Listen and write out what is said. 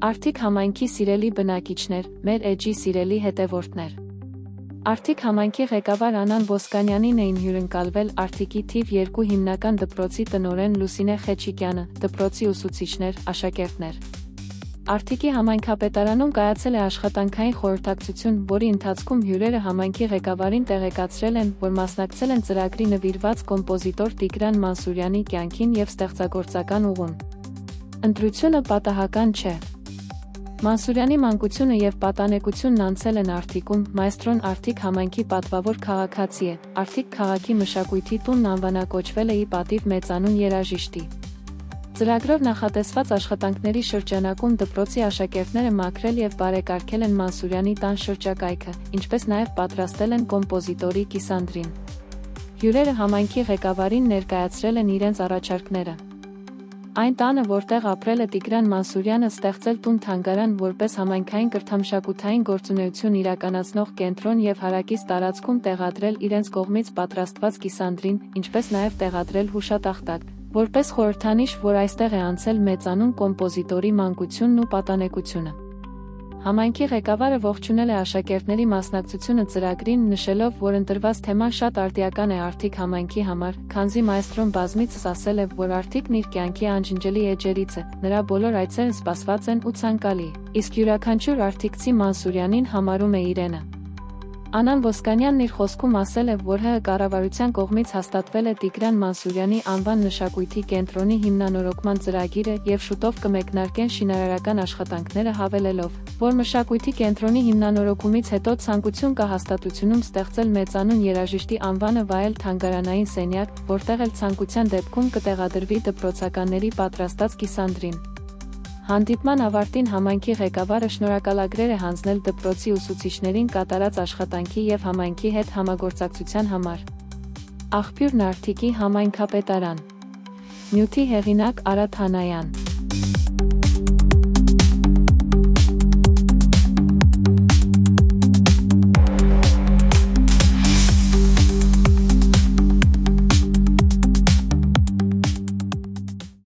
Արդիկ համայնքի սիրելի բնակիչներ, մեր էջի սիրելի հետևորդներ։ Արդիկ համայնքի ղեկավար Անան Ոսկանյանին էին հյուրընկալվել Արդիկի թիվ 2 հիմնական դպրոցի տնօրեն Լուսինե Խեչիկյանը, դպրոցի ուսուցիչներ, աշակերտներ։ Արդիկի համայնքապետարանում կայացել է աշխատանքային խորհրդակցություն, որի ընթացքում հյուրերը համայնքի ղեկավարին տեղեկացրել են, որ մասնակցել են ծրագրի նվիրված կոմպոզիտոր Տիգրան Մանսուրյանի կյանքին և ստեղծագործական ուղուն։ Ընտրությունը պատահական չէ։ Մանսուրյանի մանկությունը և պատանեկությունն անցել են Արդիկում, մայստրոն Արդիկ համայնքի պատվավոր քաղաքացի է, Արդիկ քաղաքի մշակույթի տունն անվանակոչվել է ի պատիվ մեծանուն երաժիշտի։ Ծրագրով նախատեսված աշխատանքների շրջանակում դպրոցի աշակերտները մաքրել և բարեկարգել են Մանսուրյանի տան շրջակայքը, ինչպես նաև պատրաստել են կոմպոզիտորի կիսանդրին։ Հյուրերը համայնքի ղեկավարին ներկայացրել են իրենց առաջարկները։ Այն տանը, որտեղ ապրել է Տիգրան Մանսուրյանը, ստեղծել տուն-թանգարան որպես համայնքային կրթամշակութային գործունեություն իրականացնող կենտրոն և հարակից տարածքում տեղադրել իրենց կողմից պատրաստված կիսանդրին, ինչպես նաև տեղադրել հուշատախտակ, որպես խորհրդանիշ, որ այստեղ է անցել մեծանուն կոմպոզիտորի մանկությունն ու պատանեկությունը։ Համայնքի ղեկավարը ողջունել է աշակերտների մասնակցությունը ծրագրին, նշելով, որ ընտրված թեման շատ արդիական է Արդիկ համայնքի համար, քանզի մայստրոն բազմիցս ասել է, որ Արդիկն իր կյանքի անջնջելի էջերից է, նրա բոլոր այցերը սպասված են ու ցանկալի, իսկ յուրաքանչյուր արդիկցի Մանսուրյանին համարում է իրենը։ Անան Ոսկանյանն իր խոսքում ասել է, որ ՀՀ կառավարության կողմից հաստատվել է Տիգրան Մանսուրյանի անվան մշակույթի կենտրոնի հիմնանորոգման ծրագիրը և շուտով կմեկնարկեն շինարարական աշխատանքները, հավելելով, որ մշակույթի կենտրոնի հիմնանորոգումից հետո ցանկություն կա հաստատությունում ստեղծել մեծանուն երաժիշտի անվանը վայել թանգարանային սենյակ, որտեղ էլ ցանկության դեպքում կտեղադրվի դպրոցականների պատրաստած կիսանդրին։ Հանդիպման ավարտին համայնքի ղեկավարը շնորհակալագրեր է հանձնել դպրոցի ուսուցիչներին կատարած աշխատանքի և համայնքի հետ համագործակցության համար։ Աղբյուրն Արդիկի համայնքապետարան։ Նյութի հեղինակ Արադ Հանայան։